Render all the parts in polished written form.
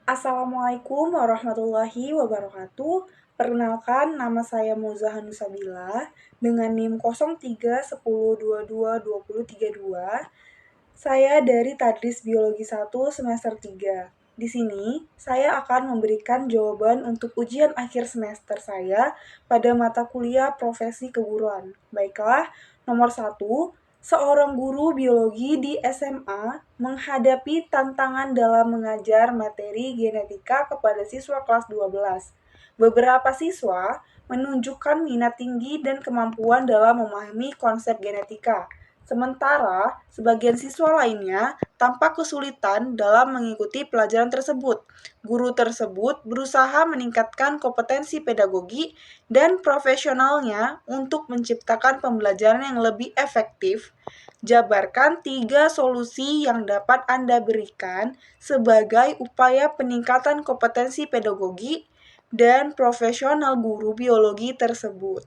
Assalamualaikum warahmatullahi wabarakatuh. Perkenalkan, nama saya Moza Hanusabila dengan NIM 0310222032. Saya dari Tadris Biologi 1 semester 3. Di sini, saya akan memberikan jawaban untuk ujian akhir semester saya pada mata kuliah profesi keguruan. Baiklah, nomor 1, seorang guru biologi di SMA menghadapi tantangan dalam mengajar materi genetika kepada siswa kelas 12. Beberapa siswa menunjukkan minat tinggi dan kemampuan dalam memahami konsep genetika. Sementara, sebagian siswa lainnya tampak kesulitan dalam mengikuti pelajaran tersebut. Guru tersebut berusaha meningkatkan kompetensi pedagogi dan profesionalnya untuk menciptakan pembelajaran yang lebih efektif. Jabarkan 3 solusi yang dapat Anda berikan sebagai upaya peningkatan kompetensi pedagogi dan profesional guru biologi tersebut.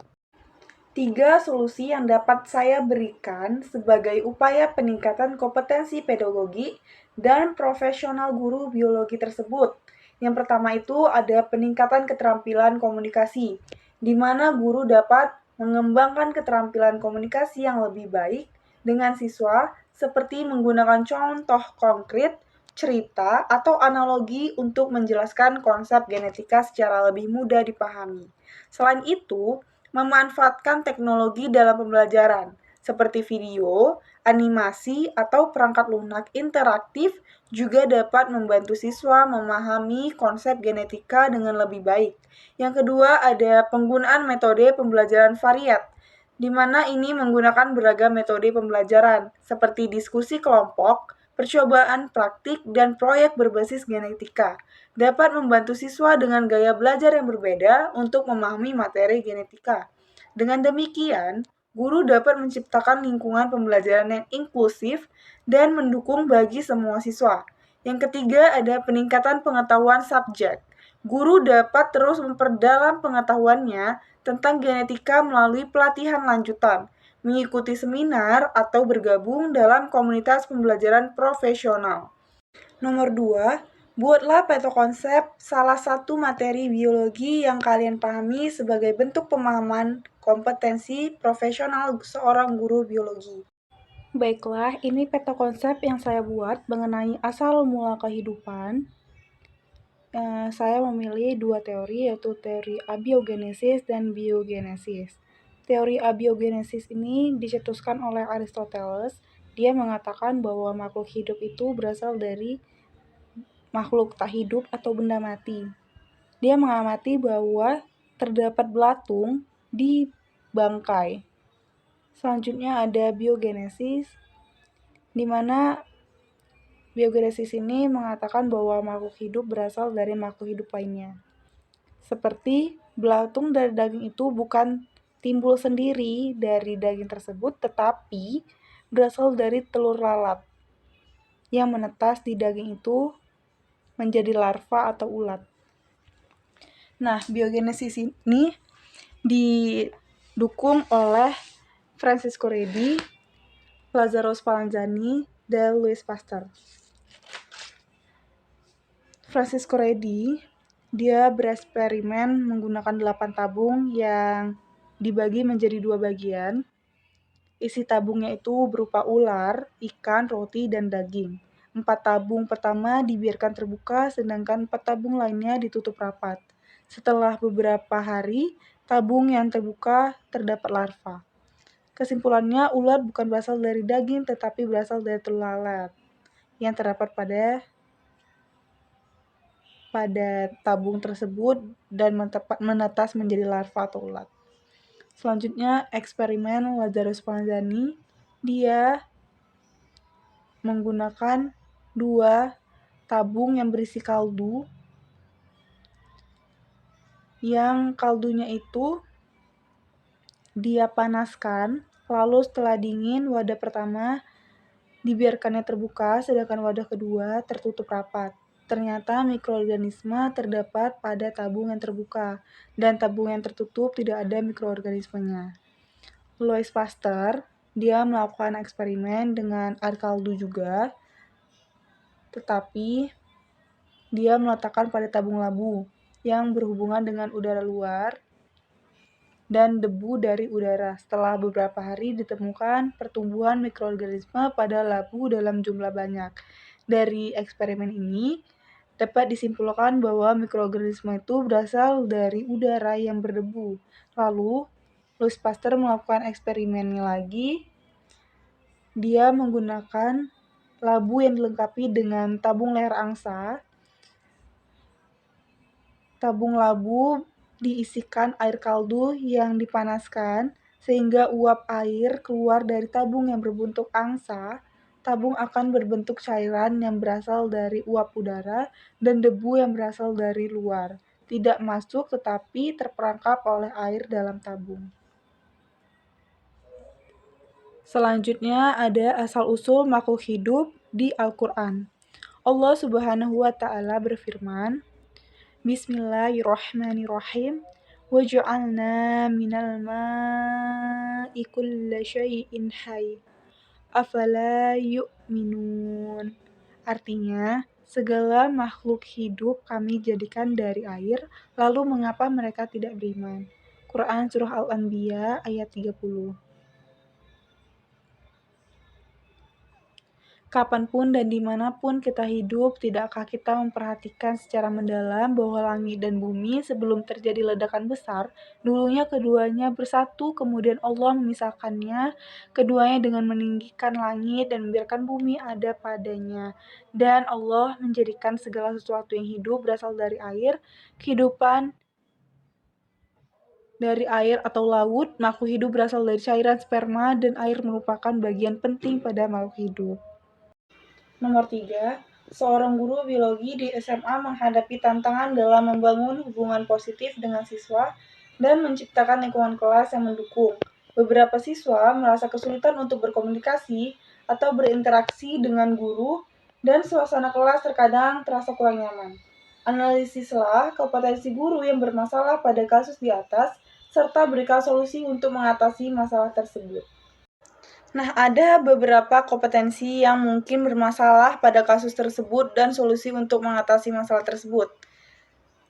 3 solusi yang dapat saya berikan sebagai upaya peningkatan kompetensi pedagogi dan profesional guru biologi tersebut. Yang pertama itu ada peningkatan keterampilan komunikasi, di mana guru dapat mengembangkan keterampilan komunikasi yang lebih baik dengan siswa seperti menggunakan contoh konkret, cerita, atau analogi untuk menjelaskan konsep genetika secara lebih mudah dipahami. Selain itu, memanfaatkan teknologi dalam pembelajaran, seperti video, animasi, atau perangkat lunak interaktif juga dapat membantu siswa memahami konsep genetika dengan lebih baik. Yang kedua, ada penggunaan metode pembelajaran variat, di mana ini menggunakan beragam metode pembelajaran, seperti diskusi kelompok, percobaan praktik, dan proyek berbasis genetika dapat membantu siswa dengan gaya belajar yang berbeda untuk memahami materi genetika. Dengan demikian, guru dapat menciptakan lingkungan pembelajaran yang inklusif dan mendukung bagi semua siswa. Yang ketiga, ada peningkatan pengetahuan subjek. Guru dapat terus memperdalam pengetahuannya tentang genetika melalui pelatihan lanjutan, mengikuti seminar, atau bergabung dalam komunitas pembelajaran profesional. Nomor 2, buatlah peta konsep salah satu materi biologi yang kalian pahami sebagai bentuk pemahaman kompetensi profesional seorang guru biologi. Baiklah, ini peta konsep yang saya buat mengenai asal mula kehidupan. Saya memilih dua teori, yaitu teori abiogenesis dan biogenesis. Teori abiogenesis ini dicetuskan oleh Aristoteles. Dia mengatakan bahwa makhluk hidup itu berasal dari makhluk tak hidup atau benda mati. Dia mengamati bahwa terdapat belatung di bangkai. Selanjutnya ada biogenesis, di mana biogenesis ini mengatakan bahwa makhluk hidup berasal dari makhluk hidup lainnya. Seperti belatung dari daging itu bukan timbul sendiri dari daging tersebut, tetapi berasal dari telur lalat yang menetas di daging itu menjadi larva atau ulat. Nah, biogenesis ini didukung oleh Francisco Redi, Lazzaro Spallanzani, dan Louis Pasteur. Francisco Redi, dia bereksperimen menggunakan 8 tabung yang dibagi menjadi 2 bagian. Isi tabungnya itu berupa ular, ikan, roti, dan daging. 4 tabung pertama dibiarkan terbuka, sedangkan 4 tabung lainnya ditutup rapat. Setelah beberapa hari, tabung yang terbuka terdapat larva. Kesimpulannya, ular bukan berasal dari daging, tetapi berasal dari telur lalat yang terdapat pada tabung tersebut dan menetas menjadi larva atau ulat. Selanjutnya, eksperimen Lazzaro Spallanzani, dia menggunakan 2 tabung yang berisi kaldu, yang kaldunya itu dia panaskan, lalu setelah dingin wadah pertama dibiarkannya terbuka, sedangkan wadah kedua tertutup rapat. Ternyata mikroorganisme terdapat pada tabung yang terbuka, dan tabung yang tertutup tidak ada mikroorganismenya. Louis Pasteur, dia melakukan eksperimen dengan air kaldu juga, tetapi dia meletakkan pada tabung labu yang berhubungan dengan udara luar dan debu dari udara. Setelah beberapa hari ditemukan pertumbuhan mikroorganisme pada labu dalam jumlah banyak. Dari eksperimen ini, dapat disimpulkan bahwa mikroorganisme itu berasal dari udara yang berdebu. Lalu, Louis Pasteur melakukan eksperimennya lagi. Dia menggunakan labu yang dilengkapi dengan tabung leher angsa. Tabung labu diisikan air kaldu yang dipanaskan sehingga uap air keluar dari tabung yang berbentuk angsa. Tabung akan berbentuk cairan yang berasal dari uap udara dan debu yang berasal dari luar. Tidak masuk tetapi terperangkap oleh air dalam tabung. Selanjutnya ada asal-usul makhluk hidup di Al-Quran. Allah Subhanahu wa Ta'ala berfirman, Bismillahirrahmanirrahim. Waj'alna minal ma'i kulla syai'in hayy. Afala yu'minun. Artinya, segala makhluk hidup kami jadikan dari air, lalu mengapa mereka tidak beriman? Quran Surah Al-Anbiya ayat 30. Kapanpun dan dimanapun kita hidup, tidakkah kita memperhatikan secara mendalam bahwa langit dan bumi sebelum terjadi ledakan besar, dulunya keduanya bersatu, kemudian Allah memisahkannya, keduanya dengan meninggikan langit dan membiarkan bumi ada padanya. Dan Allah menjadikan segala sesuatu yang hidup berasal dari air, kehidupan dari air atau laut, makhluk hidup berasal dari cairan sperma, dan air merupakan bagian penting pada makhluk hidup. Nomor 3, seorang guru biologi di SMA menghadapi tantangan dalam membangun hubungan positif dengan siswa dan menciptakan lingkungan kelas yang mendukung. Beberapa siswa merasa kesulitan untuk berkomunikasi atau berinteraksi dengan guru, dan suasana kelas terkadang terasa kurang nyaman. Analisislah kompetensi guru yang bermasalah pada kasus di atas, serta berikan solusi untuk mengatasi masalah tersebut. Nah, ada beberapa kompetensi yang mungkin bermasalah pada kasus tersebut dan solusi untuk mengatasi masalah tersebut.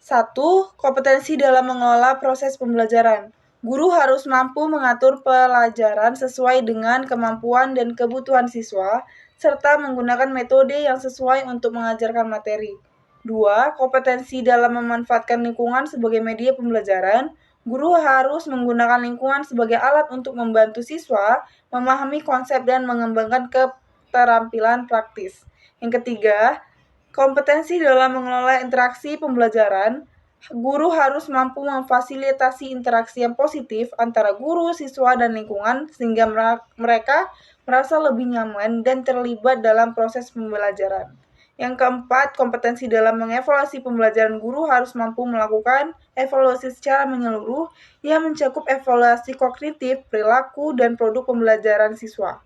1. Kompetensi dalam mengelola proses pembelajaran. Guru harus mampu mengatur pelajaran sesuai dengan kemampuan dan kebutuhan siswa, serta menggunakan metode yang sesuai untuk mengajarkan materi. 2. Kompetensi dalam memanfaatkan lingkungan sebagai media pembelajaran. Guru harus menggunakan lingkungan sebagai alat untuk membantu siswa memahami konsep dan mengembangkan keterampilan praktis. Yang ketiga, kompetensi dalam mengelola interaksi pembelajaran. Guru harus mampu memfasilitasi interaksi yang positif antara guru, siswa, dan lingkungan sehingga mereka merasa lebih nyaman dan terlibat dalam proses pembelajaran. Yang keempat, kompetensi dalam mengevaluasi pembelajaran. Guru harus mampu melakukan evaluasi secara menyeluruh yang mencakup evaluasi kognitif, perilaku, dan produk pembelajaran siswa.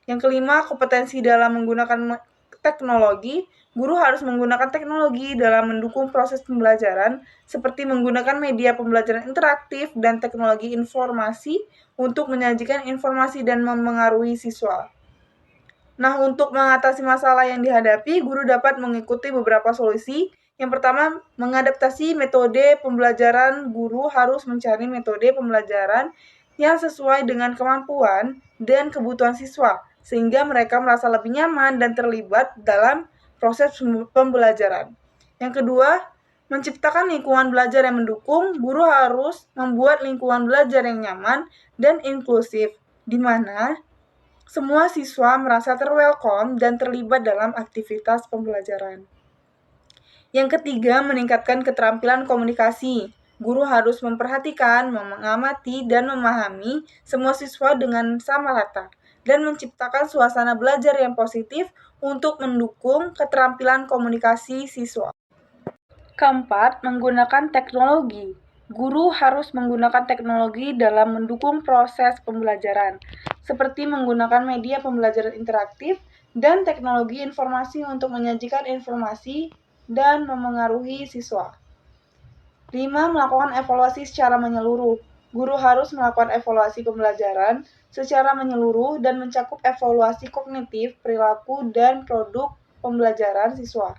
Yang kelima, kompetensi dalam menggunakan teknologi. Guru harus menggunakan teknologi dalam mendukung proses pembelajaran, seperti menggunakan media pembelajaran interaktif dan teknologi informasi untuk menyajikan informasi dan memengaruhi siswa. Nah, untuk mengatasi masalah yang dihadapi, guru dapat mengikuti beberapa solusi. Yang pertama, mengadaptasi metode pembelajaran. Guru harus mencari metode pembelajaran yang sesuai dengan kemampuan dan kebutuhan siswa, sehingga mereka merasa lebih nyaman dan terlibat dalam proses pembelajaran. Yang kedua, menciptakan lingkungan belajar yang mendukung. Guru harus membuat lingkungan belajar yang nyaman dan inklusif, di mana semua siswa merasa terwelcome dan terlibat dalam aktivitas pembelajaran. Yang ketiga, meningkatkan keterampilan komunikasi. Guru harus memperhatikan, mengamati, dan memahami semua siswa dengan sama rata, dan menciptakan suasana belajar yang positif untuk mendukung keterampilan komunikasi siswa. Keempat, menggunakan teknologi. Guru harus menggunakan teknologi dalam mendukung proses pembelajaran, seperti menggunakan media pembelajaran interaktif dan teknologi informasi untuk menyajikan informasi dan memengaruhi siswa. 5. Melakukan evaluasi secara menyeluruh. Guru harus melakukan evaluasi pembelajaran secara menyeluruh dan mencakup evaluasi kognitif, perilaku, dan produk pembelajaran siswa.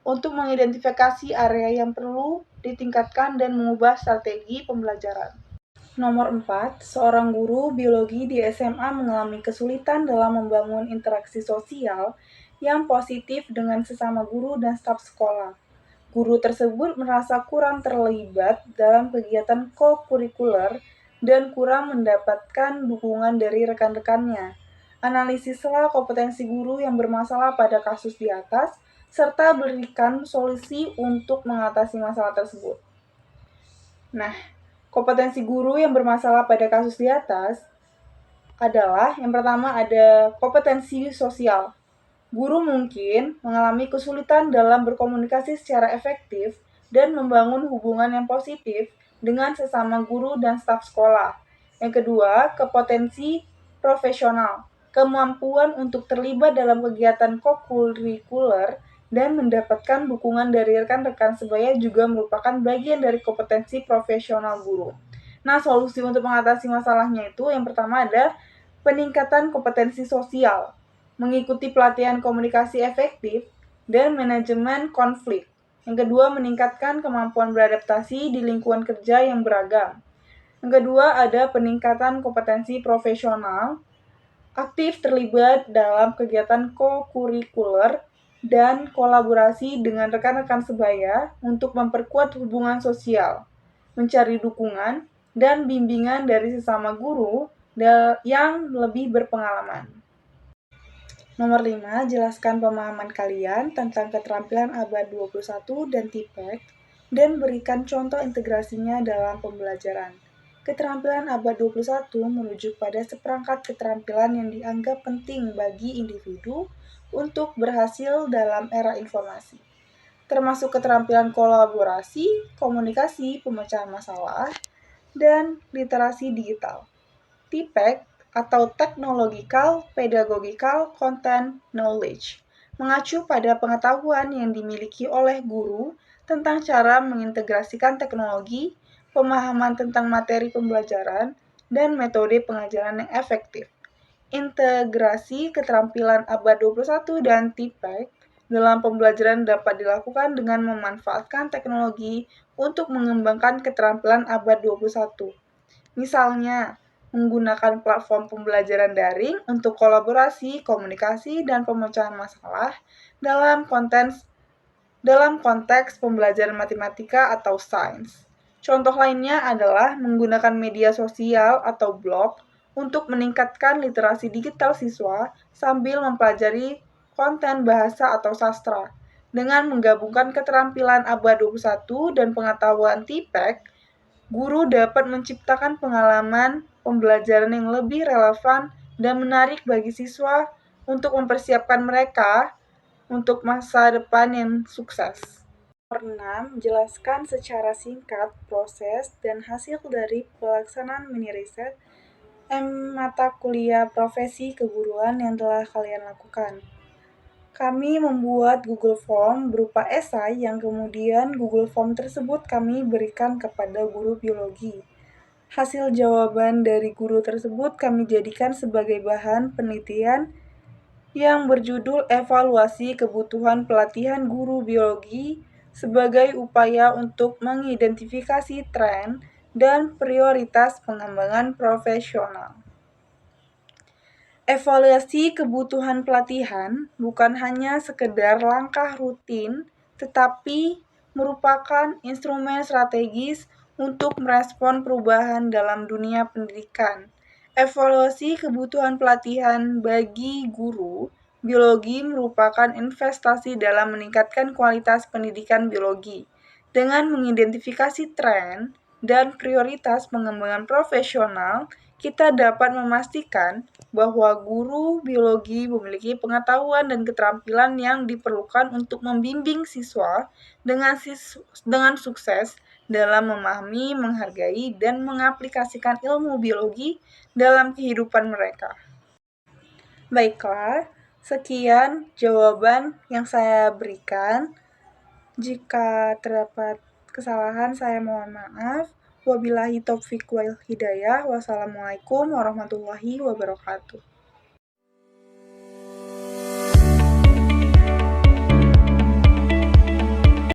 untuk mengidentifikasi area yang perlu ditingkatkan dan mengubah strategi pembelajaran. Nomor 4, seorang guru biologi di SMA mengalami kesulitan dalam membangun interaksi sosial yang positif dengan sesama guru dan staf sekolah. Guru tersebut merasa kurang terlibat dalam kegiatan kokurikuler dan kurang mendapatkan dukungan dari rekan-rekannya. Analisislah kompetensi guru yang bermasalah pada kasus di atas, serta berikan solusi untuk mengatasi masalah tersebut. Nah, kompetensi guru yang bermasalah pada kasus di atas adalah yang pertama ada kompetensi sosial. Guru mungkin mengalami kesulitan dalam berkomunikasi secara efektif dan membangun hubungan yang positif dengan sesama guru dan staf sekolah. Yang kedua, kompetensi profesional. Kemampuan untuk terlibat dalam kegiatan kokurikuler dan mendapatkan dukungan dari rekan-rekan sebaya juga merupakan bagian dari kompetensi profesional guru. Nah, solusi untuk mengatasi masalahnya itu yang pertama ada peningkatan kompetensi sosial, mengikuti pelatihan komunikasi efektif, dan manajemen konflik. Yang kedua, meningkatkan kemampuan beradaptasi di lingkungan kerja yang beragam. Yang kedua, ada peningkatan kompetensi profesional, aktif terlibat dalam kegiatan kokurikuler dan kolaborasi dengan rekan-rekan sebaya untuk memperkuat hubungan sosial, mencari dukungan dan bimbingan dari sesama guru yang lebih berpengalaman. Nomor 5, jelaskan pemahaman kalian tentang keterampilan abad 21 dan TIPEC dan berikan contoh integrasinya dalam pembelajaran. Keterampilan abad 21 merujuk pada seperangkat keterampilan yang dianggap penting bagi individu untuk berhasil dalam era informasi, termasuk keterampilan kolaborasi, komunikasi, pemecahan masalah, dan literasi digital. TPEC atau Technological Pedagogical Content Knowledge mengacu pada pengetahuan yang dimiliki oleh guru tentang cara mengintegrasikan teknologi, pemahaman tentang materi pembelajaran, dan metode pengajaran yang efektif. Integrasi keterampilan abad 21 dan TPEC dalam pembelajaran dapat dilakukan dengan memanfaatkan teknologi untuk mengembangkan keterampilan abad 21. Misalnya, menggunakan platform pembelajaran daring untuk kolaborasi, komunikasi, dan pemecahan masalah dalam konteks pembelajaran matematika atau sains. Contoh lainnya adalah menggunakan media sosial atau blog untuk meningkatkan literasi digital siswa sambil mempelajari konten bahasa atau sastra. Dengan menggabungkan keterampilan abad 21 dan pengetahuan TPEC, guru dapat menciptakan pengalaman pembelajaran yang lebih relevan dan menarik bagi siswa untuk mempersiapkan mereka untuk masa depan yang sukses. Nomor 6, jelaskan secara singkat proses dan hasil dari pelaksanaan mini riset mata kuliah profesi keguruan yang telah kalian lakukan. Kami membuat Google Form berupa esai yang kemudian Google Form tersebut kami berikan kepada guru biologi. Hasil jawaban dari guru tersebut kami jadikan sebagai bahan penelitian yang berjudul Evaluasi Kebutuhan Pelatihan Guru Biologi sebagai upaya untuk mengidentifikasi tren dan prioritas pengembangan profesional. Evaluasi kebutuhan pelatihan bukan hanya sekedar langkah rutin, tetapi merupakan instrumen strategis untuk merespon perubahan dalam dunia pendidikan. Evaluasi kebutuhan pelatihan bagi guru biologi merupakan investasi dalam meningkatkan kualitas pendidikan biologi. Dengan mengidentifikasi tren dan prioritas pengembangan profesional, kita dapat memastikan bahwa guru biologi memiliki pengetahuan dan keterampilan yang diperlukan untuk membimbing siswa dengan sukses dalam memahami, menghargai, dan mengaplikasikan ilmu biologi dalam kehidupan mereka. Baiklah, sekian jawaban yang saya berikan. Jika terdapat kesalahan, saya mohon maaf. Wabillahi taufiq wal hidayah. Wassalamualaikum warahmatullahi wabarakatuh.